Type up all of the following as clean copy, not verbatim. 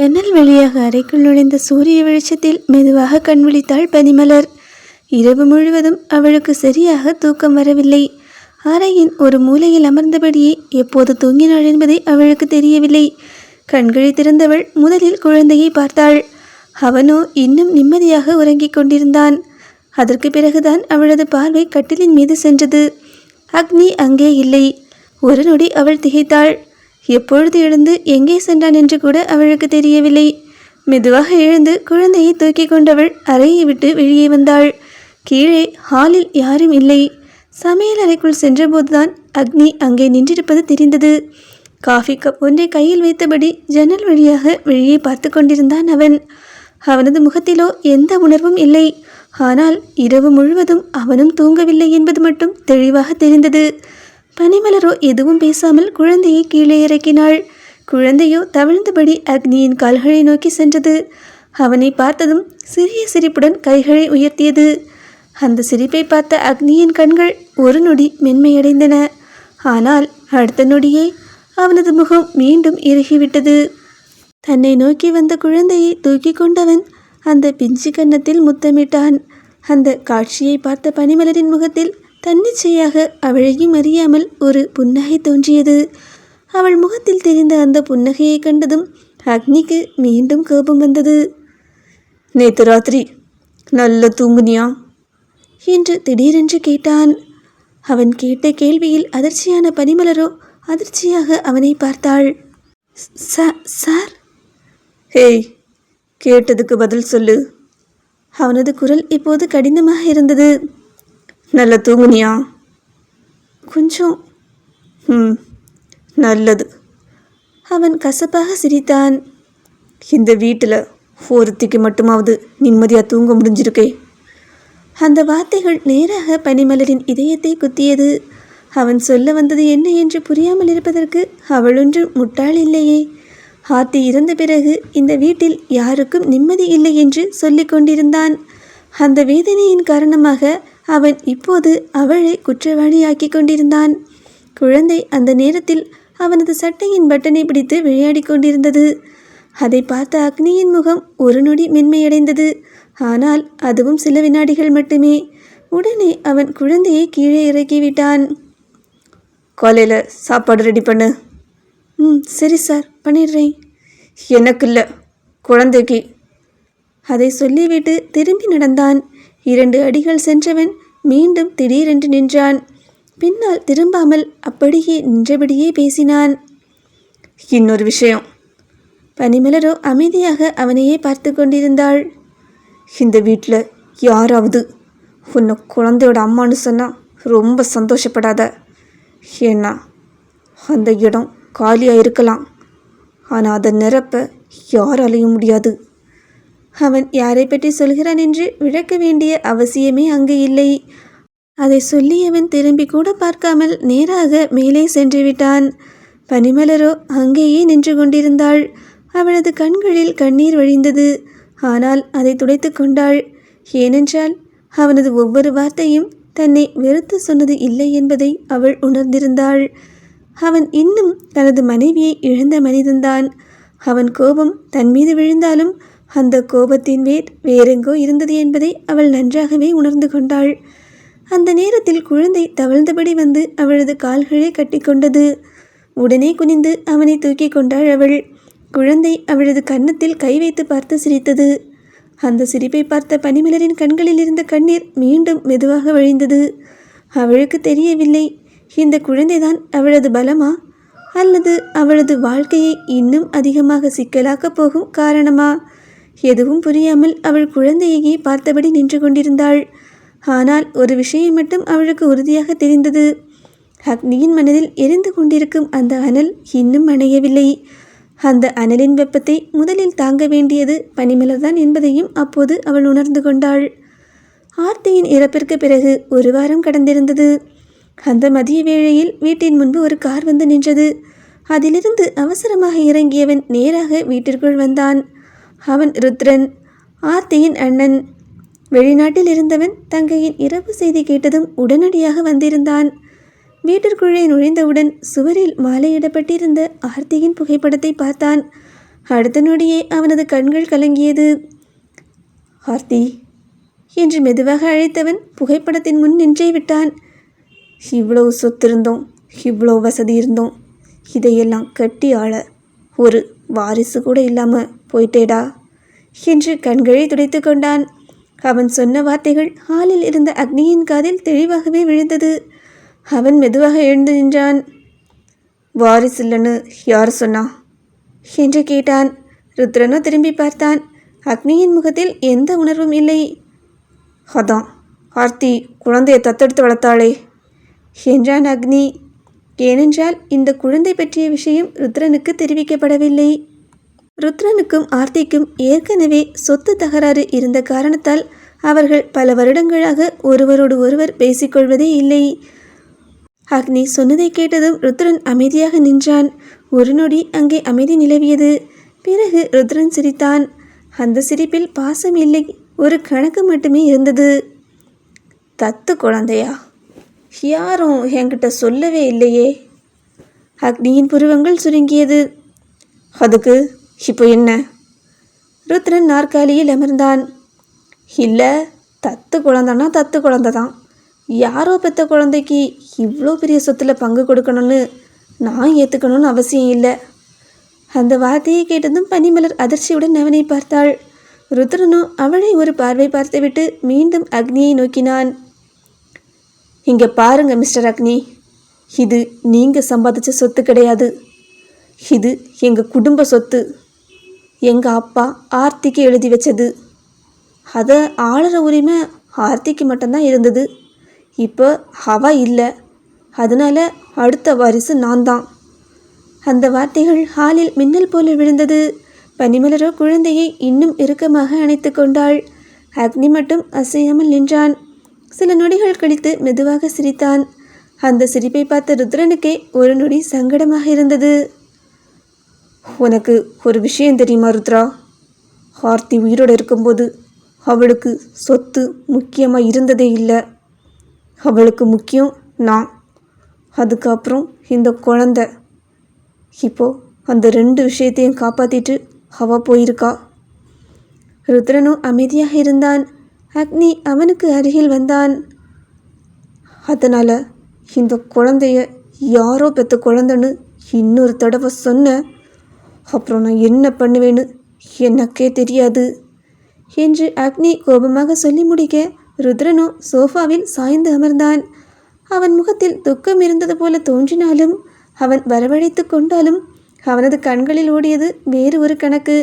ஜன்னல் வழியாக அறைக்குள் நுழைந்த சூரிய வெளிச்சத்தில் மெதுவாக கண் விழித்தாள் பனிமலர். இரவு முழுவதும் அவளுக்கு சரியாக தூக்கம் வரவில்லை. அறையின் ஒரு மூலையில் அமர்ந்தபடியே எப்போது தூங்கினாள் என்பதை அவளுக்கு தெரியவில்லை. கண்களை திறந்தவள் முதலில் குழந்தையை பார்த்தாள். அவனோ இன்னும் நிம்மதியாக உறங்கிக் கொண்டிருந்தான். அதற்கு பிறகுதான் அவளது பார்வை கட்டிலின் மீது சென்றது. அக்னி அங்கே இல்லை. ஒரு நொடி அவள் திகைத்தாள். எப்பொழுது எழுந்து எங்கே சென்றான் என்று கூட அவளுக்கு தெரியவில்லை. மெதுவாக எழுந்து குழந்தையை தூக்கி கொண்டவள் அறையை விட்டு வெளியே வந்தாள். கீழே ஹாலில் யாரும் இல்லை. சமையல் அறைக்குள் சென்றபோதுதான் அக்னி அங்கே நின்றிருப்பது தெரிந்தது. காஃபி கப் ஒன்றை கையில் வைத்தபடி ஜன்னல் வழியாக வெளியே பார்த்து கொண்டிருந்தான் அவன். அவனது முகத்திலோ எந்த உணர்வும் இல்லை. ஆனால் இரவு முழுவதும் அவனும் தூங்கவில்லை என்பது மட்டும் தெளிவாக தெரிந்தது. பனிமலரோ எதுவும் பேசாமல் குழந்தையை கீழே இறக்கினாள். குழந்தையோ தவிழ்ந்தபடி அக்னியின் கால்களை நோக்கி சென்றது. அவனை பார்த்ததும் சிறிய சிரிப்புடன் கைகளை உயர்த்தியது. அந்த சிரிப்பை பார்த்த அக்னியின் கண்கள் ஒரு நொடி மென்மையடைந்தன. ஆனால் அடுத்த நொடியே அவனது முகம் மீண்டும் இறுகிவிட்டது. தன்னை நோக்கி வந்த குழந்தையை தூக்கி கொண்டவன் அந்த பிஞ்சு கன்னத்தில் முத்தமிட்டான். அந்த காட்சியை பார்த்த பனிமலரின் முகத்தில் தன்னிச்சையாக அவளையும் அறியாமல் ஒரு புன்னகை தோன்றியது. அவள் முகத்தில் தெரிந்த அந்த புன்னகையை கண்டதும் அக்னிக்கு மீண்டும் கோபம் வந்தது. நேத்து ராத்திரி நல்ல தூங்குனியா என்று திடீரென்று கேட்டான். அவன் கேட்ட கேள்வியில் அதிர்ச்சியான பனிமலரோ அதிர்ச்சியாக அவனை பார்த்தாள். சார். ஹேய், கேட்டதுக்கு பதில் சொல்லு. அவனது குரல் இப்போது கடினமாக இருந்தது. நல்ல தூங்குனியா? கொஞ்சம். நல்லது. அவன் கசப்பாக சிரித்தான். இந்த வீட்டில் ஒருத்திக்கு மட்டுமாவது நிம்மதியாக தூங்க முடிஞ்சிருக்கே. அந்த வார்த்தைகள் நேராக பனிமலரின் இதயத்தை குத்தியது. அவன் சொல்ல வந்தது என்ன என்று புரியாமல் இருப்பதற்கு அவள் ஒன்றும் முட்டாள் இல்லையே. ஆர்த்தி இறந்த பிறகு இந்த வீட்டில் யாருக்கும் நிம்மதி இல்லை என்று சொல்லிக் கொண்டிருந்தான். அந்த வேதனையின் காரணமாக அவன் இப்போது அவளை குற்றவாளியாக்கி கொண்டிருந்தான். குழந்தை அந்த நேரத்தில் அவனது சட்டையின் பட்டனை பிடித்து விளையாடி கொண்டிருந்தது. அதை பார்த்த அக்னியின் முகம் ஒரு நொடி மென்மையடைந்தது. ஆனால் அதுவும் சில வினாடிகள் மட்டுமே. உடனே அவன் குழந்தையை கீழே இறக்கிவிட்டான். காலையில் சாப்பாடு ரெடி பண்ணு. சரி சார், பண்ணிடுறேன். எனக்கு இல்லை, குழந்தைக்கு. அதை சொல்லிவிட்டு திரும்பி நடந்தான். 2 அடிகள் சென்றவன் மீண்டும் திடீரென்று நின்றான். பின்னால் திரும்பாமல் அப்படியே நின்றபடியே பேசினான். இன்னொரு விஷயம். பனிமலரோ அமைதியாக அவனையே பார்த்து கொண்டிருந்தாள். இந்த வீட்டில் யாராவது உன்னை குழந்தையோட அம்மானு சொன்னால் ரொம்ப சந்தோஷப்படாத. ஏன்னா அந்த இடம் காலியாக இருக்கலாம், ஆனால் அதை நிரப்ப யாராலையும் முடியாது. அவன் யாரை பற்றி சொல்கிறான் என்று விளக்க வேண்டிய அவசியமே அங்கு இல்லை. அதை சொல்லியவன் திரும்பி கூட பார்க்காமல் நேராக மேலே சென்று விட்டான். பனிமலரோ அங்கேயே நின்று கொண்டிருந்தாள். அவளது கண்களில் கண்ணீர் வழிந்தது. ஆனால் அதை துடைத்து கொண்டாள். ஏனென்றால் அவனது ஒவ்வொரு வார்த்தையும் தன்னை வெறுத்து சொன்னது இல்லை என்பதை அவள் உணர்ந்திருந்தாள். அவன் இன்னும் தனது மனைவியை இழந்த மனிதன்தான். அவன் கோபம் தன் மீது விழுந்தாலும் அந்த கோபத்தின் வேறெங்கோ இருந்தது என்பதை அவள் நன்றாகவே உணர்ந்து கொண்டாள். அந்த நேரத்தில் குழந்தை தவழ்ந்தபடி வந்து அவளது கால்களை கட்டிக்கொண்டது. உடனே குனிந்து அவனை தூக்கி கொண்டாள் அவள். குழந்தை அவளது கன்னத்தில் கை வைத்து பார்த்து சிரித்தது. அந்த சிரிப்பை பார்த்த பனிமலரின் கண்களில் இருந்த கண்ணீர் மீண்டும் மெதுவாக வழிந்தது. அவளுக்கு தெரியவில்லை, இந்த குழந்தைதான் அவளது பலமா அல்லது அவளது வாழ்க்கையை இன்னும் அதிகமாக சிக்கலாக்கப் போகும் காரணமா? எதுவும் புரியாமல் அவள் குழந்தையையே பார்த்தபடி நின்று கொண்டிருந்தாள். ஆனால் ஒரு விஷயம் மட்டும் அவளுக்கு உறுதியாக தெரிந்தது. அக்னியின் மனதில் எரிந்து கொண்டிருக்கும் அந்த அனல் இன்னும் அணையவில்லை. அந்த அனலின் வெப்பத்தை முதலில் தாங்க வேண்டியது பனிமலர்தான் என்பதையும் அப்போது அவள் உணர்ந்து கொண்டாள். ஆர்த்தியின் இறப்பிற்கு பிறகு 1 வாரம் கடந்திருந்தது. அந்த மதிய வேளையில் வீட்டின் முன்பு ஒரு கார் வந்து நின்றது. அதிலிருந்து அவசரமாக இறங்கியவன் நேராக வீட்டிற்குள் வந்தான். அவன் ருத்ரன், ஆர்த்தியின் அண்ணன். வெளிநாட்டில் இருந்தவன் தங்கையின் இறப்பு செய்தி கேட்டதும் உடனடியாக வந்திருந்தான். வீட்டிற்குள்ளே நுழைந்தவுடன் சுவரில் மாலையிடப்பட்டிருந்த ஆர்த்தியின் புகைப்படத்தை பார்த்தான். அடுத்த நொடியே அவனது கண்கள் கலங்கியது. ஆர்த்தி என்று மெதுவாக அழைத்தவன் புகைப்படத்தின் முன் நின்றே விட்டான். இவ்வளவு சொத்து இருந்தோம், இவ்வளோ வசதி இருந்தோம், இதையெல்லாம் கட்டி ஆள ஒரு வாரிசு கூட இல்லாமல் போயிட்டேடா என்று கண்களை துடைத்து கொண்டான். அவன் சொன்ன வார்த்தைகள் ஹாலில் இருந்த அக்னியின் காதில் தெளிவாகவே விழுந்தது. அவன் மெதுவாக எழுந்து நின்றான். வாரிசு இல்லைன்னு யார் சொன்னா என்று கேட்டான். ருத்ரனோ திரும்பி பார்த்தான். அக்னியின் முகத்தில் எந்த உணர்வும் இல்லை. அதான் ஆர்த்தி குழந்தையை தத்தெடுத்து வளர்த்தாளே என்றான் அக்னி. ஏனென்றால் இந்த குழந்தை பற்றிய விஷயம் ருத்ரனுக்கு தெரிவிக்கப்படவில்லை. ருத்ரனுக்கும் ஆர்த்திக்கும் ஏற்கனவே சொத்து தகராறு இருந்த காரணத்தால் அவர்கள் பல வருடங்களாக ஒருவரோடு ஒருவர் பேசிக்கொள்வதே இல்லை. அக்னி சொன்னதை கேட்டதும் ருத்ரன் அமைதியாக நின்றான். ஒரு நொடி அங்கே அமைதி நிலவியது. பிறகு ருத்ரன் சிரித்தான். அந்த சிரிப்பில் பாசம் இல்லை, ஒரு கணக்கு மட்டுமே இருந்தது. தத்து குழந்தையா? யாரும் என்கிட்ட சொல்லவே இல்லையே. அக்னியின் புருவங்கள் சுருங்கியது. அதுக்கு இப்போ என்ன? ருத்ரன் நாற்காலியில் அமர்ந்தான். இல்லை, தத்து குழந்தைன்னா தத்து குழந்தை தான். யாரோ பெற்ற குழந்தைக்கு இவ்வளோ பெரிய சொத்தில் பங்கு கொடுக்கணும்னு நான் ஏற்றுக்கணும்னு அவசியம் இல்லை. அந்த வார்த்தையை கேட்டதும் பனிமலர் அதிர்ச்சியுடன் அவனை பார்த்தாள். ருத்ரனோ அவளை ஒரு பார்வை பார்த்துவிட்டு மீண்டும் அக்னியை நோக்கினான். இங்கே பாருங்க மிஸ்டர் அக்னி, இது நீங்கள் சம்பாதிச்ச சொத்து கிடையாது. இது எங்கள் குடும்ப சொத்து. எங்கள் அப்பா ஆர்த்திக்கு எழுதி வச்சது. அதை ஆளுற உரிமை ஆர்த்திக்கு மட்டும்தான் இருந்தது. இப்போ அவ இல்லை, அதனால் அடுத்த வாரிசு நான் தான். அந்த வார்த்தைகள் ஹாலில் மின்னல் போல விழுந்தது. பனிமலரோ குழந்தையை இன்னும் இறுக்கமாக அணைத்து கொண்டாள். அக்னி மட்டும் அசையாமல் நின்றான். சில நொடிகள் கழித்து மெதுவாக சிரித்தான். அந்த சிரிப்பை பார்த்த ருத்ரனுக்கே ஒரு நொடி சங்கடமாக இருந்தது. உனக்கு ஒரு விஷயம் தெரியுமா ருத்ரா? ஆர்த்தி உயிரோடு இருக்கும்போது அவளுக்கு சொத்து முக்கியமாக இருந்ததே இல்லை. அவளுக்கு முக்கியம் நான், அதுக்கப்புறம் இந்த குழந்தை. இப்போது அந்த 2 விஷயத்தையும் காப்பாற்றிட்டு அவள் போயிருக்கா. ருத்ரனும் அமைதியாக இருந்தான். அக்னி அவனுக்கு அருகில் வந்தான். அதனால் இந்த குழந்தைய யாரோ பெற்ற குழந்தைன்னு இன்னொரு தடவை சொன்ன அப்புறம் நான் என்ன பண்ணுவேன்னு எனக்கே தெரியாது என்று அக்னி கோபமாக சொல்லி முடிக்க ருத்ரனோ சோஃபாவில் சாய்ந்து அமர்ந்தான். அவன் முகத்தில் துக்கம் இருந்தது போல தோன்றினாலும் அவன் வரவழைத்து கொண்டாலும் அவனது கண்களில் ஓடியது வேறு ஒரு கணக்கு.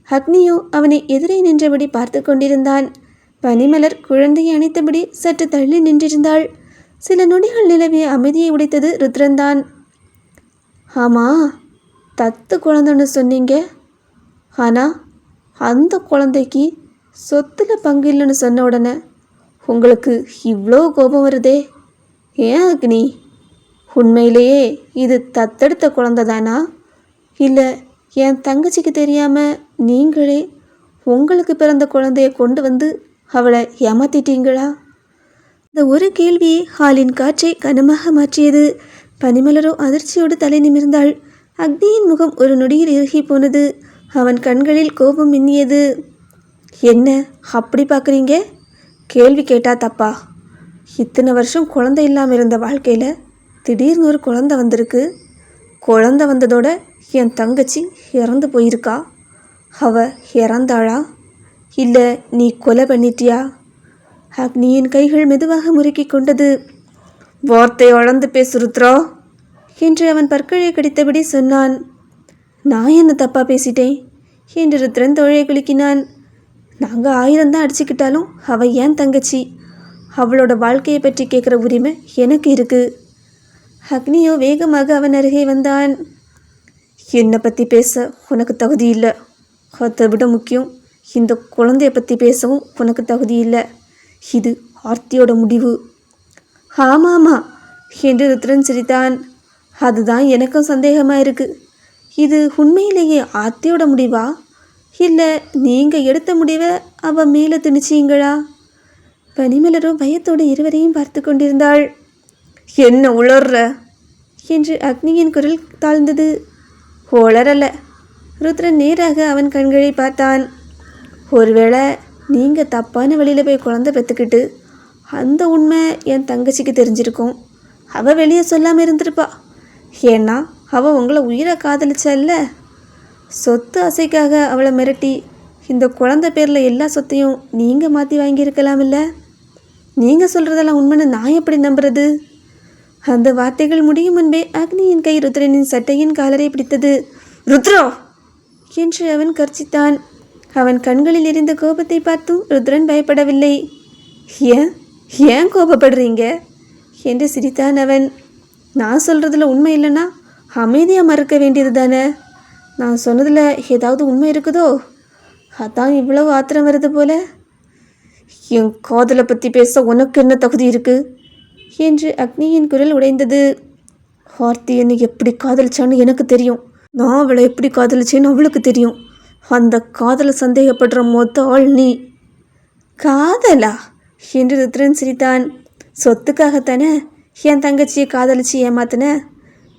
அக்னியோ அவனை எதிரே நின்றபடி பார்த்து கொண்டிருந்தான். பனிமலர் குழந்தையை அணைத்தபடி சற்று தள்ளி நின்றிருந்தாள். சில நொடிகள் நிலவிய அமைதியை உடைத்தது ருத்ரன்தான். ஆமாம், தத்து குழந்தைன்னு சொன்னீங்க. ஆனால் அந்த குழந்தைக்கு சொத்தில் பங்கு இல்லைன்னு சொன்ன உடனே உங்களுக்கு இவ்வளோ கோபம் வருதே, ஏன் அக்னி? உண்மையிலேயே இது தத்தெடுத்த குழந்தை தானா? இல்லை என் தங்கச்சிக்கு தெரியாமல் நீங்களே உங்களுக்கு பிறந்த குழந்தைய கொண்டு வந்து அவளை ஏமாத்திட்டீங்களா? இந்த ஒரு கேள்வியை ஹாலின் காற்றை கனமாக மாற்றியது. பனிமலரோ அதிர்ச்சியோடு தலை நிமிர்ந்தாள். அக்னியின் முகம் ஒரு நொடியில் இறுகி போனது. அவன் கண்களில் கோபம் மின்னியது. என்ன அப்படி பார்க்குறீங்க? கேள்வி கேட்டா தப்பா? இத்தனை வருஷம் குழந்தை இல்லாமல் இருந்த வாழ்க்கையில் திடீர்னு ஒரு குழந்தை வந்திருக்கு. குழந்தை வந்ததோட என் தங்கச்சி இறந்து போயிருக்கா. அவ இறந்தாளா இல்லை நீ கொலை பண்ணிட்டியா? அக்னியின் கைகள் மெதுவாக முறுக்கி கொண்டது. வார்த்தை அளந்து பேசுருத்ரா என்று அவன் பற்களை கடித்தபடி சொன்னான். நான் என்ன தப்பாக பேசிட்டேன் என்று ருத்ரன் தோழை குலுக்கினான். நாங்கள் 1000 தான் அடிச்சுக்கிட்டாலும் அவள் ஏன் தங்கச்சி. அவளோட வாழ்க்கையை பற்றி கேட்குற உரிமை எனக்கு இருக்குது. அக்னியோ வேகமாக அவன் அருகே வந்தான். என்னை பற்றி பேச உனக்கு தகுதி இல்லை. அதை விட முக்கியம், இந்த குழந்தைய பற்றி பேசவும் உனக்கு தகுதி இல்லை. இது ஆர்த்தியோட முடிவு. ஆமாமா என்று ருத்ரன் சிரித்தான். அதுதான் எனக்கும் சந்தேகமாக இருக்குது. இது உண்மையிலேயே ஆர்த்தியோட முடிவா இல்லை நீங்கள் எடுத்த முடிவை அவள் மேலே திணிச்சிங்களா? பனிமலரோ பயத்தோடு இருவரையும் பார்த்து கொண்டிருந்தாள். என்ன உளர்ற என்று அக்னியின் குரல் தாழ்ந்தது. உளரல, ருத்ரன் நேராக அவன் கண்களை பார்த்தான். ஒருவேளை நீங்கள் தப்பான வழியில் போய் குழந்தை பெற்றுக்கிட்டு அந்த உண்மை என் தங்கச்சிக்கு தெரிஞ்சிருக்கும். அவள் வெளியே சொல்லாமல் இருந்திருப்பா. ஏன்னா அவள் உங்களை உயிரை காதலிச்சால. சொத்து ஆசைக்காக அவளை மிரட்டி இந்த குழந்தை பேரில் எல்லா சொத்தையும் நீங்கள் மாற்றி வாங்கியிருக்கலாம் இல்லை? நீங்கள் சொல்கிறதெல்லாம் உண்மைன்னு நான் எப்படி நம்புறது? அந்த வார்த்தைகள் முடியும் முன்பே அக்னியின் கை ருத்ரனின் சட்டையின் காலரை பிடித்தது. ருத்ரா என்று அவன் கர்ச்சித்தான். அவன் கண்களில் எரிந்த கோபத்தை பார்த்தும் ருத்ரன் பயப்படவில்லை. ஏன் கோபப்படுறீங்க என்று சிரித்தான் அவன். நான் சொல்கிறதுல உண்மை இல்லைன்னா அமைதியாக மறுக்க வேண்டியது தானே. நான் சொன்னதில் ஏதாவது உண்மை இருக்குதோ? அதான் இவ்வளவு ஆத்திரம் வருது போல. என் காதலை பற்றி பேச உனக்கு என்ன தகுதி இருக்குது என்று அக்னியின் குரல் உடைந்தது. ஆர்த்தி என்னை எப்படி காதலிச்சான்னு எனக்கு தெரியும். நான் அவளை எப்படி காதலிச்சேன்னு அவளுக்கு தெரியும். அந்த காதலை சந்தேகப்படுற மொத்த ஆள் நீ. காதலா என்று ருத்ரன் சிரித்தான். சொத்துக்காகத்தானே என் தங்கச்சியை காதலிச்சு ஏமாத்தின?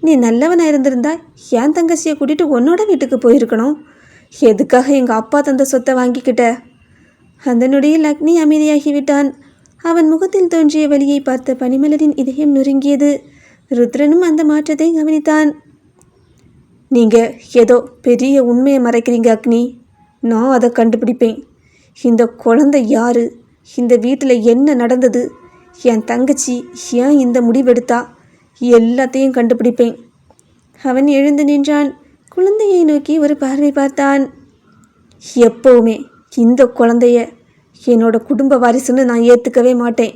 நீ நல்லவனாக இருந்திருந்தா என் தங்கச்சியை கூட்டிகிட்டு உன்னோட வீட்டுக்கு போயிருக்கணும். எதுக்காக எங்கள் அப்பா தந்த சொத்தை வாங்கிக்கிட்ட? அந்த நொடியில் அக்னி அமைதியாகிவிட்டான். அவன் முகத்தில் தோன்றிய வலியை பார்த்த பனிமலரின் இதயம் நொறுங்கியது. ருத்ரனும் அந்த மாற்றத்தை கவனித்தான். நீங்கள் ஏதோ பெரிய உண்மையை மறைக்கிறீங்க அக்னி. நான் அதை கண்டுபிடிப்பேன். இந்த குழந்தை யாரு, இந்த வீட்டில் என்ன நடந்தது, என் தங்கச்சி ஏன் இந்த முடிவெடுத்தா, எல்லாத்தையும் கண்டுபிடிப்பேன். அவன் எழுந்து நின்றான். குழந்தையை நோக்கி ஒரு பார்வை பார்த்தான். எப்போவுமே இந்த குழந்தைய என்னோட குடும்ப வாரிசுன்னு நான் ஏற்றுக்கவே மாட்டேன்.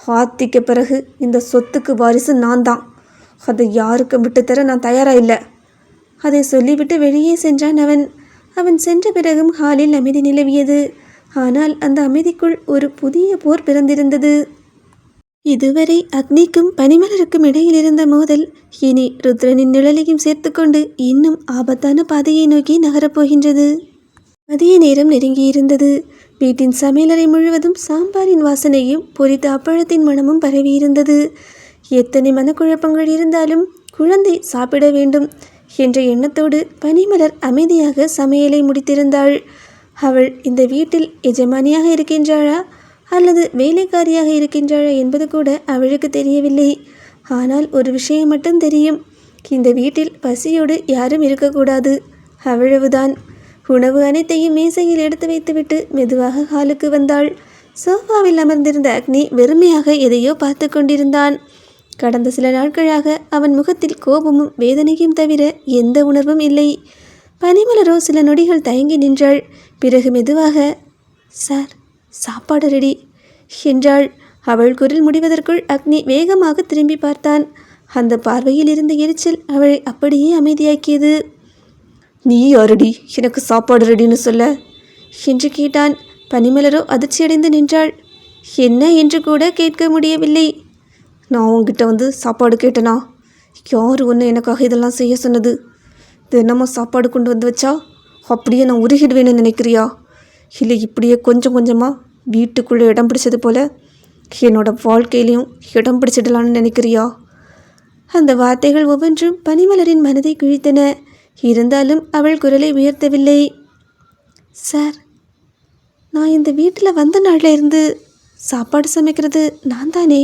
ஆர்த்திக்கு பிறகு இந்த சொத்துக்கு வாரிசு நான் தான். அதை யாருக்கும் விட்டுத்தர நான் தயாராக இல்லை. அதை சொல்லிவிட்டு வெளியே சென்றான் அவன். அவன் சென்ற பிறகும் ஹாலில் அமைதி நிலவியது. ஆனால் அந்த அமைதிக்குள் ஒரு புதிய போர் பிறந்திருந்தது. இதுவரை அக்னிக்கும் பனிமலருக்கும் இடையில் இருந்த மோதல் இனி ருத்ரனின் நிழலையும் சேர்த்து கொண்டு இன்னும் ஆபத்தான பாதையை நோக்கி நகரப்போகின்றது. மதிய நேரம் நெருங்கியிருந்தது. வீட்டின் சமையலறை முழுவதும் சாம்பாரின் வாசனையும் பொரித்த அப்பழத்தின் மனமும் பரவியிருந்தது. எத்தனை மனக்குழப்பங்கள் இருந்தாலும் குழந்தை சாப்பிட வேண்டும் என்ற எண்ணத்தோடு பனிமலர் அமைதியாக சமையலை முடித்திருந்தாள். அவள் இந்த வீட்டில் எஜமானியாக இருக்கின்றாளா அல்லது வேலைக்காரியாக இருக்கின்றாளா என்பது கூட அவளுக்கு தெரியவில்லை. ஆனால் ஒரு விஷயம் மட்டும் தெரியும். இந்த வீட்டில் பசியோடு யாரும் இருக்கக்கூடாது, அவ்வளவுதான். உணவு அனைத்தையும் மேசையில் எடுத்து வைத்துவிட்டு மெதுவாக ஹாலுக்கு வந்தாள். சோஃபாவில் அமர்ந்திருந்த அக்னி வெறுமையாக எதையோ பார்த்து கொண்டிருந்தான். கடந்த சில நாட்களாக அவன் முகத்தில் கோபமும் வேதனையும் தவிர எந்த உணர்வும் இல்லை. பனிமலரோ சில நொடிகள் தயங்கி நின்றாள். பிறகு மெதுவாக, சார், சாப்பாடு ரெடி என்றாள். அவள் குரல் முடிவதற்குள் அக்னி வேகமாக திரும்பி பார்த்தான். அந்த பார்வையில் இருந்த எரிச்சல் அவளை அப்படியே அமைதியாக்கியது. நீ யாரடி எனக்கு சாப்பாடு ரெடின்னு சொல்ல என்று கேட்டான். பனிமலரோ அதிர்ச்சியடைந்து நின்றாள். என்ன என்று கூட கேட்க முடியவில்லை. நான் உங்ககிட்ட வந்து சாப்பாடு கேட்டனா? யார் ஒன்று எனக்காக இதெல்லாம் செய்ய சொன்னது? தினமும் சாப்பாடு கொண்டு வந்து வச்சா அப்படியே நான் உருகிடுவேன்னு நினைக்கிறியா? இல்லை இப்படியே கொஞ்சம் கொஞ்சமாக வீட்டுக்குள்ளே இடம் பிடிச்சது போல் என்னோட வாழ்க்கையிலையும் இடம் பிடிச்சிடலான்னு நினைக்கிறியா? அந்த வார்த்தைகள் ஒவ்வொன்றும் பனிமலரின் மனதை கிழித்தன. இருந்தாலும் அவள் குரலை உயர்த்தவில்லை. சார், நான் இந்த வீட்டில் வந்த நாளில் இருந்து சாப்பாடு சமைக்கிறது நான் தானே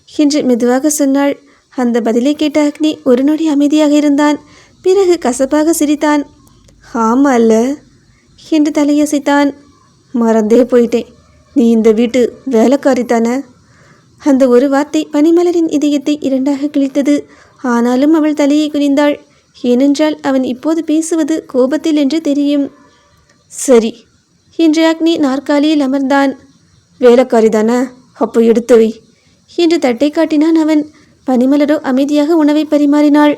என்று மெதுவாக சொன்னாள். அந்த பதிலை கேட்ட அக்னி ஒரு நொடி அமைதியாக இருந்தான். பிறகு கசப்பாக சிரித்தான். ஆமா அல்ல என்று தலையசைத்தான். மறந்தே போயிட்டேன், நீ இந்த வீட்டு வேலைக்காரி தானே. அந்த ஒரு வார்த்தை பனிமலரின் இதயத்தை இரண்டாக கிழித்தது. ஆனாலும் அவள் தலையை குனிந்தாள். ஏனென்றால் அவன் இப்போது பேசுவது கோபத்தில் என்று தெரியும். சரி என்று அக்னி நாற்காலியில் அமர்ந்தான். வேலைக்காரி தானே, அப்போ எடுத்து வை என்று தட்டை காட்டினான் அவன். பனிமலரோ அமைதியாக உணவை பரிமாறினாள்.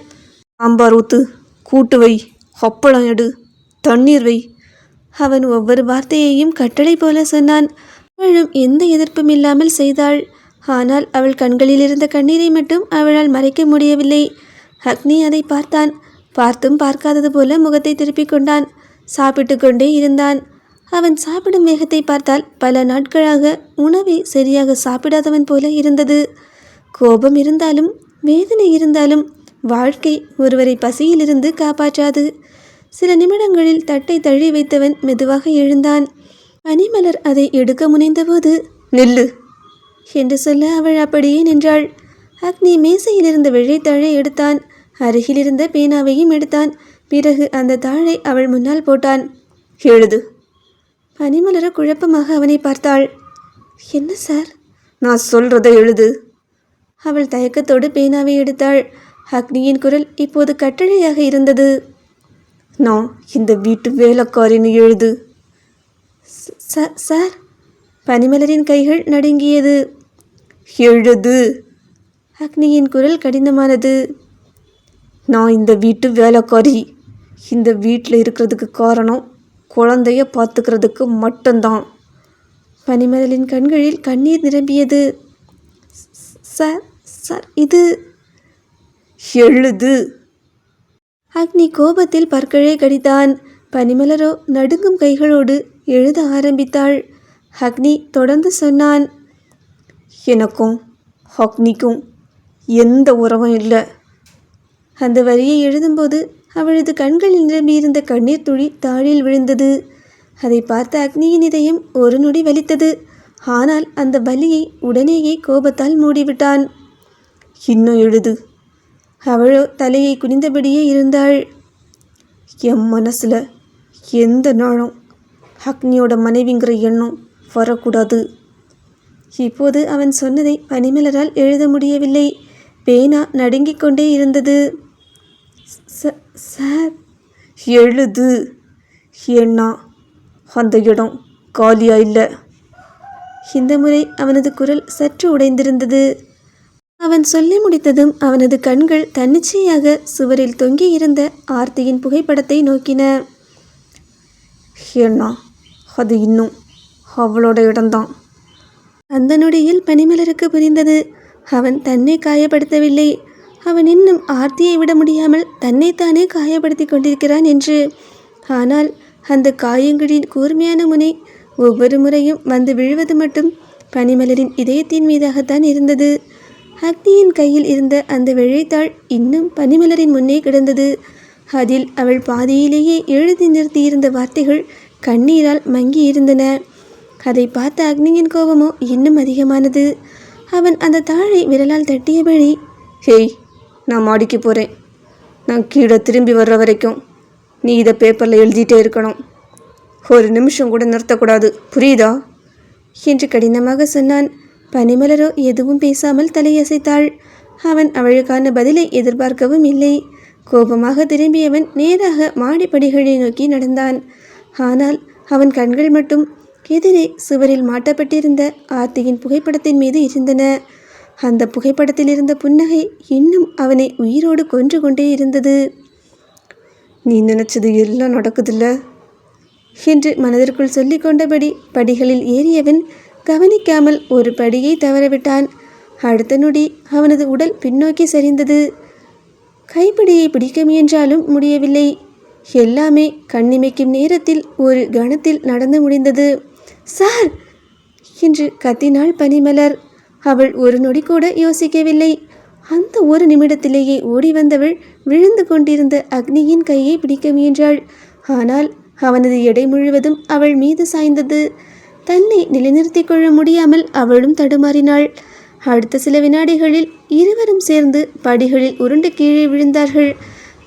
சாம்பார் ஊத்து, கூட்டு வை, அப்பளம் எடு, தண்ணீர் வை. அவன் ஒவ்வொரு வார்த்தையையும் கட்டளை போல சொன்னான். அவளும் எந்த எதிர்ப்பும் இல்லாமல் செய்தாள். ஆனால் அவள் கண்களில் இருந்த கண்ணீரை மட்டும் அவளால் மறைக்க முடியவில்லை. அக்னி அதை பார்த்தான். பார்த்தும் பார்க்காதது போல முகத்தை திருப்பிக் கொண்டான். சாப்பிட்டு கொண்டே இருந்தான். அவன் சாப்பிடும் வேகத்தை பார்த்தால் பல நாட்களாக உணவை சரியாக சாப்பிடாதவன் போல இருந்தது. கோபம் இருந்தாலும் வேதனை இருந்தாலும் வாழ்க்கை ஒருவரை பசியிலிருந்து காப்பாற்றாது. சில நிமிடங்களில் தட்டை தள்ளி வைத்தவன் மெதுவாக எழுந்தான். பனிமலர் அதை எடுக்க முனைந்தபோது, நில்லு என்று சொல்ல அவள் அப்படியே நின்றாள். அக்னி மேசையிலிருந்த வெள்ளைத்தாழை எடுத்தான். அருகிலிருந்த பேனாவையும் எடுத்தான். பிறகு அந்த தாழை அவள் முன்னால் போட்டான். எழுது. பனிமலர குழப்பமாக அவனை பார்த்தாள். என்ன சார்? நான் சொல்றதை எழுது. அவள் தயக்கத்தோடு பேனாவை எடுத்தாள். அக்னியின் குரல் இப்போது கட்டளையாக இருந்தது. நான் இந்த வீட்டு வேலைக்காரின்னு எழுது. சார். பனிமலரின் கைகள் நடுங்கியது. எழுது. அக்னியின் குரல் கடினமானது. நான் இந்த வீட்டு வேலைக்காரி. இந்த வீட்டில் இருக்கிறதுக்கு காரணம் குழந்தைய பார்த்துக்கிறதுக்கு மட்டும்தான். பனிமலரின் கண்களில் கண்ணீர் நிரம்பியது. சார் சார் இது. எழுது. அக்னி கோபத்தில் பற்களை கடித்தான். பனிமலரோ நடுங்கும் கைகளோடு எழுத ஆரம்பித்தாள். அக்னி தொடர்ந்து சொன்னான். எனக்கும் அக்னிக்கும் எந்த உறவும் இல்லை. அந்த வரியை எழுதும்போது அவளது கண்களில் நிரம்பியிருந்த கண்ணீர் துளி தாழில் விழுந்தது. அதை பார்த்த அக்னியின் இதயம் ஒரு நொடி வலித்தது. ஆனால் அந்த வலியை உடனேயே கோபத்தால் மூடிவிட்டான். இன்னும் எழுது. அவளோ தலையை குனிந்தபடியே இருந்தாள். என் மனசில் எந்த நாளும் அக்னியோட மனைவிங்கிற எண்ணம் வரக்கூடாது. இப்போது அவன் சொன்னதை பனிமலரால் எழுத முடியவில்லை. பேனா நடுங்கிக் கொண்டே இருந்தது. சார். எழுது. ஏன்னா அந்த இடம் காலியா இல்லை. இந்த முறை அவனது குரல் சற்று உடைந்திருந்தது. அவன் சொல்லி முடித்ததும் அவனது கண்கள் தன்னிச்சையாக சுவரில் தொங்கி இருந்த ஆர்த்தியின் புகைப்படத்தை நோக்கின. ஏன்னா அது இன்னும் அவளோட இடம்தான். அந்த நொடியில் பனிமலருக்கு புரிந்தது. அவன் தன்னை காயப்படுத்தவில்லை. அவன் இன்னும் ஆர்த்தியை விட முடியாமல் தன்னைத்தானே காயப்படுத்தி கொண்டிருக்கிறான் என்று. ஆனால் அந்த காயங்களின் கூர்மையான முனை ஒவ்வொரு முறையும் வந்து விழுவது மட்டும் பனிமலரின் இதயத்தின் மீதாகத்தான் இருந்தது. அக்னியின் கையில் இருந்த அந்த வெள்ளைத்தாள் இன்னும் பனிமலரின் முன்னே கிடந்தது. அதில் அவள் பாதியிலேயே எழுதி நிறுத்தியிருந்த வார்த்தைகள் கண்ணீரால் மங்கி இருந்தன. அதை பார்த்த அக்னியின் கோபமோ இன்னும் அதிகமானது. அவன் அந்த தாழை விரலால் தட்டியபடி, ஹேய், நான் மாடிக்கு போகிறேன். நான் கீழே திரும்பி வர்ற வரைக்கும் நீ இதை பேப்பரில் எழுதிட்டே இருக்கணும். ஒரு நிமிஷம் கூட நிறுத்தக்கூடாது, புரியுதா என்று கடினமாக சொன்னான். பனிமலரோ எதுவும் பேசாமல் தலையசைத்தாள். அவன் அவளுக்கான பதிலை எதிர்பார்க்கவும் இல்லை. கோபமாக திரும்பியவன் நேராக மாடிப்படிகளை நோக்கி நடந்தான். ஆனால் அவன் கண்கள் மட்டும் எதிரே சுவரில் மாட்டப்பட்டிருந்த ஆர்த்தியின் புகைப்படத்தின் மீது இருந்தன. அந்த புகைப்படத்தில் இருந்த புன்னகை இன்னும் அவனை உயிரோடு கொன்று கொண்டே இருந்தது. நீ நினைச்சது எல்லாம் நடக்குதில்ல என்று மனதிற்குள் சொல்லி கொண்டபடி படிகளில் ஏறியவன் கவனிக்காமல் ஒரு படியை தவறவிட்டான். அடுத்த நொடி அவனது உடல் பின்னோக்கி சரிந்தது. கைப்பிடியை பிடிக்க முயன்றாலும் முடியவில்லை. எல்லாமே கண்ணிமைக்கும் நேரத்தில் ஒரு கணத்தில் நடந்து முடிந்தது. சார் என்று கத்தினாள் பனிமலர். அவள் ஒரு நொடி கூட யோசிக்கவில்லை. அந்த ஒரு நிமிடத்திலேயே ஓடி வந்தவள் விழுந்து கொண்டிருந்த அக்னியின் கையை பிடிக்க முயன்றாள். ஆனால் அவனது எடை முழுவதும் அவள் மீது சாய்ந்தது. தன்னை நிலைநிறுத்திக் கொள்ள முடியாமல் அவளும் தடுமாறினாள். அடுத்த சில வினாடிகளில் இருவரும் சேர்ந்து படிகளில் உருண்டு கீழே விழுந்தார்கள்.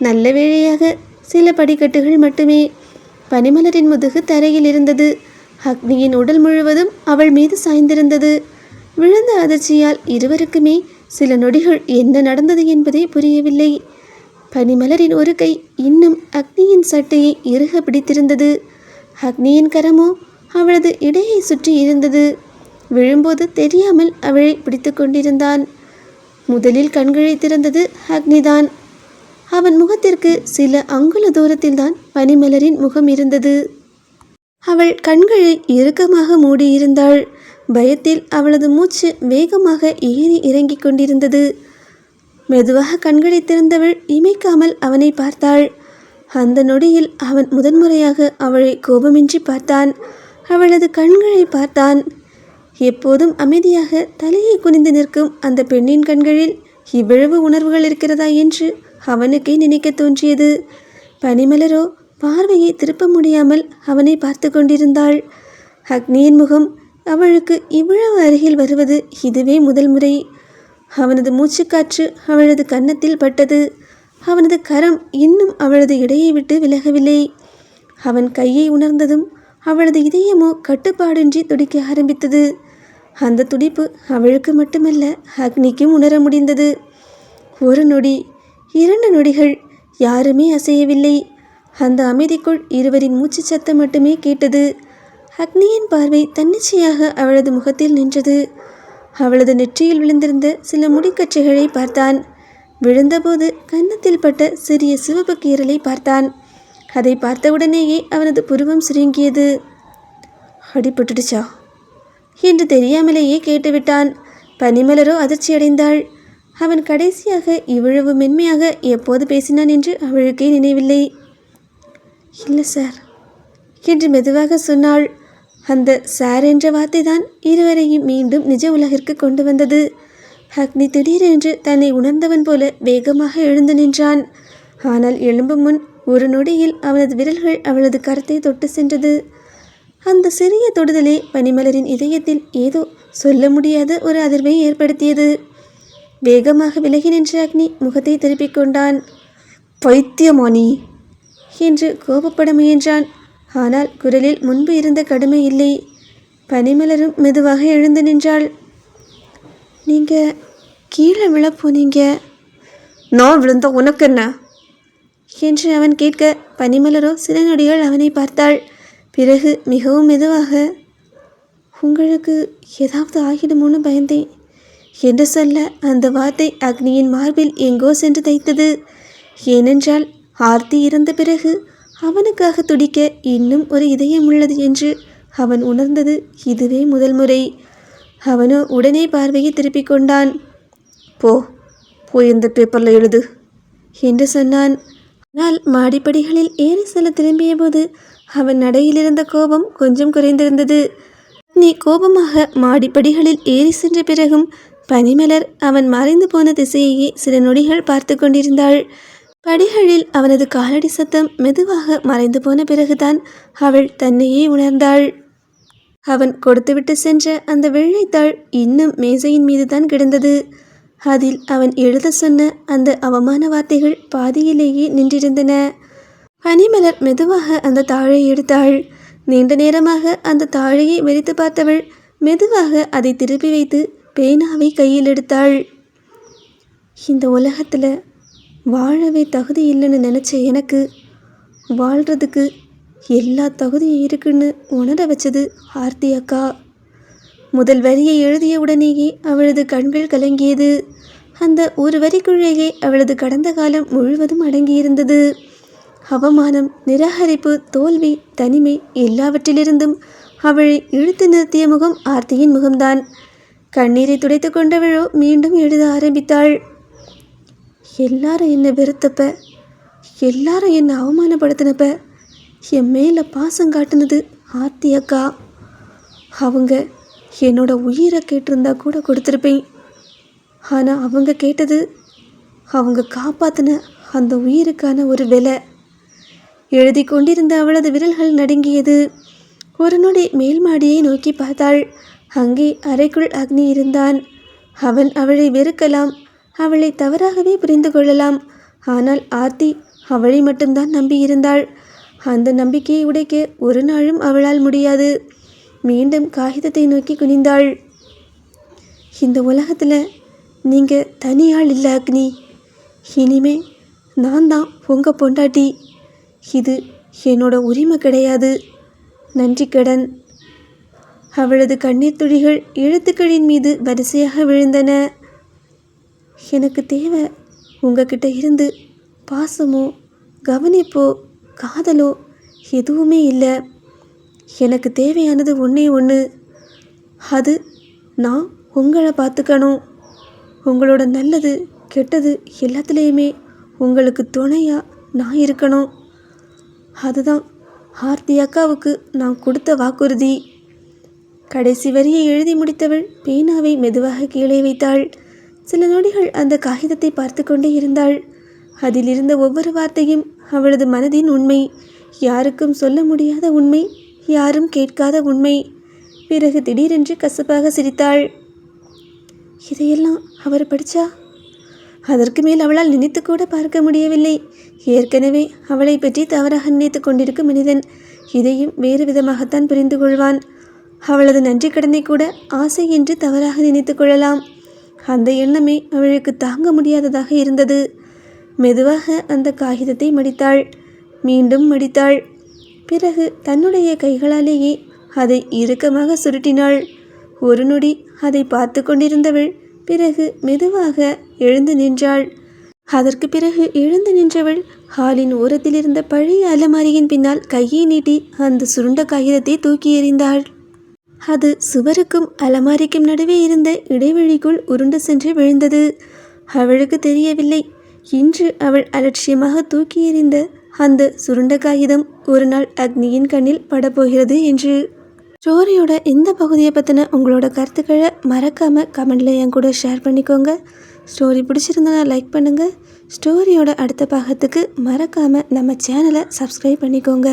நல்ல வேளையாக சில படிக்கட்டுகள் மட்டுமே. பனிமலரின் முதுகு தரையில் இருந்தது. அக்னியின் உடல் முழுவதும் அவள் மீது சாய்ந்திருந்தது. விழுந்த அதிர்ச்சியால் இருவருக்குமே சில நொடிகள் என்ன நடந்தது என்பதே புரியவில்லை. பனிமலரின் ஒரு கை இன்னும் அக்னியின் சட்டையை இறுக பிடித்திருந்தது. அக்னியின் கரமோ அவளது இடையை சுற்றி இருந்தது. விழும்போது தெரியாமல் அவளை பிடித்து கொண்டிருந்தான். முதலில் கண்களை திறந்தது அக்னிதான். அவன் முகத்திற்கு சில அங்குல தூரத்தில்தான் பனிமலரின் முகம் இருந்தது. அவள் கண்களை இறுக்கமாக மூடியிருந்தாள். பயத்தில் அவளது மூச்சு வேகமாக ஏறி இறங்கிக் கொண்டிருந்தது. மெதுவாக கண்களை திறந்தவள் இமைக்காமல் அவனை பார்த்தாள். அந்த நொடியில் அவன் முதன்முறையாக அவளை கோபமின்றி பார்த்தான். அவளது கண்களை பார்த்தான். எப்போதும் அமைதியாக தலையை குனிந்து நிற்கும் அந்த பெண்ணின் கண்களில் இவ்வளவு உணர்வுகள் இருக்கிறதா என்று அவனுக்கே நினைக்க தோன்றியது. பனிமலரோ பார்வையை திருப்ப முடியாமல் அவனை பார்த்து கொண்டிருந்தாள். அக்னியின் முகம் அவளுக்கு இவ்வளவு அருகில் வருவது இதுவே முதல் முறை. அவனது மூச்சுக்காற்று அவளது கன்னத்தில் பட்டது. அவனது கரம் இன்னும் அவளது இடையை விட்டு விலகவில்லை. அவன் கையை உணர்ந்ததும் அவளது இதயமோ கட்டுப்பாடின்றி துடிக்க ஆரம்பித்தது. அந்த துடிப்பு அவளுக்கு மட்டுமல்ல, அக்னிக்கும் உணர முடிந்தது. ஒரு நொடி, 2 நொடிகள், யாருமே அசையவில்லை. அந்த அமைதிக்குள் இருவரின் மூச்சு சத்தம் மட்டுமே கேட்டது. அக்னியின் பார்வை தன்னிச்சையாக அவளது முகத்தில் நின்றது. அவளது நெற்றியில் விழுந்திருந்த சில முடிக்கற்றைகளை பார்த்தான். விழுந்தபோது கன்னத்தில் பட்ட சிறிய சிவப்பு கீறலை பார்த்தான். அதை பார்த்தவுடனேயே அவனது புருவம் சுருங்கியது. அடிபட்டுடுச்சா என்று தெரியாமலேயே கேட்டுவிட்டான். பனிமலரோ அதிர்ச்சியடைந்தாள். அவன் கடைசியாக இவ்வளவு மென்மையாக எப்போது பேசினான் என்று அவளுக்கே நினைவில்லை. இல்லை சார் என்று மெதுவாக சொன்னாள். அந்த சார் என்ற வார்த்தை தான் இருவரையும் மீண்டும் நிஜ உலகிற்கு கொண்டு வந்தது. அக்னி திடீரென்று தன்னை உணர்ந்தவன் போல வேகமாக எழுந்து நின்றான். ஆனால் எழும்பும் முன் ஒரு நொடியில் அவனது விரல்கள் அவளது கரத்தை தொட்டு சென்றது. அந்த சிறிய தொடுதலே பனிமலரின் இதயத்தில் ஏதோ சொல்ல முடியாத ஒரு அதிர்வை ஏற்படுத்தியது. வேகமாக விலகி நின்ற அக்னி முகத்தை திருப்பிக் கொண்டான். பைத்தியமானி என்று கோபப்பட முயன்றான். ஆனால் குரலில் முன்பு இருந்த கடுமை இல்லை. பனிமலரும் மெதுவாக எழுந்து நின்றாள். நீங்கள் கீழே விழப்போனீங்க. நான் விழுந்த உனக்கு என்ன என்று அவன் கேட்க, பனிமலரோ சில நொடிகள் அவனை பார்த்தாள். பிறகு மிகவும் மெதுவாக, உங்களுக்கு ஏதாவது ஆகிடுமோன்னு பயந்தேன் என்று சொல்ல, அந்த வார்த்தை அக்னியின் மார்பில் எங்கோ சென்று தைத்தது. ஏனென்றால் ஆர்த்தி இறந்த பிறகு அவனுக்காக துடிக்க இன்னும் ஒரு இதயம் உள்ளது என்று அவன் உணர்ந்தது இதுவே முதல் முறை. அவனோ உடனே பார்வையை திருப்பிக் கொண்டான். போய் இந்த பேப்பரில் எழுது என்று சொன்னான். ஆனால் மாடிப்படிகளில் ஏறி செல்ல திரும்பிய போது அவன் நடையிலிருந்த கோபம் கொஞ்சம் குறைந்திருந்தது. நீ கோபமாக மாடிப்படிகளில் ஏறி சென்ற பிறகும் பனிமலர் அவன் மறைந்து போன திசையையே சில நொடிகள் பார்த்து கொண்டிருந்தாள். படிகளில் அவனது காலடி சத்தம் மெதுவாக மறைந்து போன பிறகுதான் அவள் தன்னையே உணர்ந்தாள். அவன் கொடுத்துவிட்டு சென்ற அந்த வெள்ளைத்தாள் இன்னும் மேசையின் மீது தான் கிடந்தது. அதில் அவன் எழுத சொன்ன அந்த அவமான வார்த்தைகள் பாதியிலேயே நின்றிருந்தன. பனிமலர் மெதுவாக அந்த தாழை எடுத்தாள். நீண்ட நேரமாக அந்த தாழையை வெறித்து பார்த்தவள் மெதுவாக அதை திருப்பி வைத்து பேனாவை கையில் எடுத்தாள். இந்த உலகத்தில் வாழவே தகுதி இல்லைன்னு நினச்ச எனக்கு வாழ்கிறதுக்கு எல்லா தகுதியும் இருக்குன்னு உணர வச்சது ஆர்த்தி அக்கா. முதல் வரியை எழுதிய உடனேயே அவளது கண்கள் கலங்கியது. அந்த ஒரு வரிக்குள்ளேயே அவளது கடந்த காலம் முழுவதும் அடங்கியிருந்தது. அவமானம், நிராகரிப்பு, தோல்வி, தனிமை எல்லாவற்றிலிருந்தும் அவளை இழுத்து நிறுத்திய முகம் ஆர்த்தியின் முகம்தான். கண்ணீரை துடைத்து கொண்டவளோ மீண்டும் எழுத ஆரம்பித்தாள். எல்லாரும் என்னை வெறுத்தப்ப, எல்லாரும் என்னை அவமானப்படுத்தினப்ப என் மேலே பாசம் காட்டுனது ஆர்த்தி அக்கா. அவங்க என்னோட உயிரை கேட்டிருந்தா கூட கொடுத்துருப்பேன். ஆனால் அவங்க கேட்டது அவங்க காப்பாற்றின அந்த உயிருக்கான ஒரு விலை. எழுதி கொண்டிருந்த அவளது விரல்கள் நடுங்கியது. ஒரு நொடி மேல் மாடியை நோக்கி பார்த்தாள். அங்கே அறைக்குள் அக்னி இருந்தான். அவன் அவளை வெறுக்கலாம், அவளை தவறாகவே புரிந்து கொள்ளலாம். ஆனால் ஆர்த்தி அவளை மட்டும்தான் நம்பியிருந்தாள். அந்த நம்பிக்கையை உடைக்க ஒரு நாளும் அவளால் முடியாது. மீண்டும் காகிதத்தை நோக்கி குனிந்தாள். இந்த உலகத்தில் நீங்கள் தனியாள் இல்லை அக்னி. இனிமே நான் தான் உங்கள் பொண்டாட்டி. இது என்னோட உரிமை கிடையாது, நன்றி கடன். அவளது கண்ணீர் துளிகள் எழுத்துக்களின் மீது வரிசையாக விழுந்தன. எனக்கு தேவை உங்ககிட்ட இருந்து பாசமோ கவனிப்போ காதலோ எதுவுமே இல்லை. எனக்கு தேவையானது ஒன்றே ஒன்று. அது நான் உங்களை பார்த்துக்கணும். உங்களோட நல்லது கெட்டது எல்லாத்துலேயுமே உங்களுக்கு துணையாக நான் இருக்கணும். அதுதான் ஆர்த்தி அக்காவுக்கு நான் கொடுத்த வாக்குறுதி. கடைசி வரியை எழுதி முடித்தவள் பேனாவை மெதுவாக கீழே வைத்தாள். சில நொடிகள் அந்த காகிதத்தை பார்த்து கொண்டே இருந்தாள். அதில் இருந்த ஒவ்வொரு வார்த்தையும் அவளது மனதின் உண்மை. யாருக்கும் சொல்ல முடியாத உண்மை, யாரும் கேட்காத உண்மை. பிறகு திடீரென்று கசப்பாக சிரித்தாள். இதையெல்லாம் அவர் படித்தா? அதற்கு மேல் அவளால் நினைத்து கூட பார்க்க முடியவில்லை. ஏற்கனவே அவளை பற்றி தவறாக நினைத்து கொண்டிருக்கும் மனிதன் இதையும் வேறு விதமாகத்தான் புரிந்து கொள்வான். அவளது நன்றி கடனை கூட ஆசை என்று தவறாக நினைத்து கொள்ளலாம். அந்த எண்ணமே அவளுக்கு தாங்க முடியாததாக இருந்தது. மெதுவாக அந்த காகிதத்தை மடித்தாள், மீண்டும் மடித்தாள். பிறகு தன்னுடைய கைகளாலேயே அதை இறுக்கமாக சுருட்டினாள். ஒரு நொடி அதை பார்த்து கொண்டிருந்தவள் பிறகு மெதுவாக எழுந்து நின்றாள். அதற்கு பிறகு எழுந்து நின்றவள் ஹாலின் ஓரத்தில் இருந்த பழைய அலமாரியின் பின்னால் கையை நீட்டி அந்த சுருண்ட காகிதத்தை தூக்கி எறிந்தாள். அது சுவருக்கும் அலமாரிக்கும் நடுவே இருந்த இடைவெளிக்குள் உருண்டு சென்று விழுந்தது. அவளுக்கு தெரியவில்லை, இன்று அவள் அலட்சியமாக தூக்கி எறிந்த அந்த சுருண்ட காகிதம் ஒரு நாள் அக்னியின் கண்ணில் படப்போகிறது என்று. ஸ்டோரியோட இந்த பகுதியை பற்றின உங்களோட கருத்துக்களை மறக்காமல் கமெண்டில் என் கூட ஷேர் பண்ணிக்கோங்க. ஸ்டோரி பிடிச்சிருந்தனா லைக் பண்ணுங்கள். ஸ்டோரியோட அடுத்த பாகத்துக்கு மறக்காமல் நம்ம சேனலை சப்ஸ்கிரைப் பண்ணிக்கோங்க.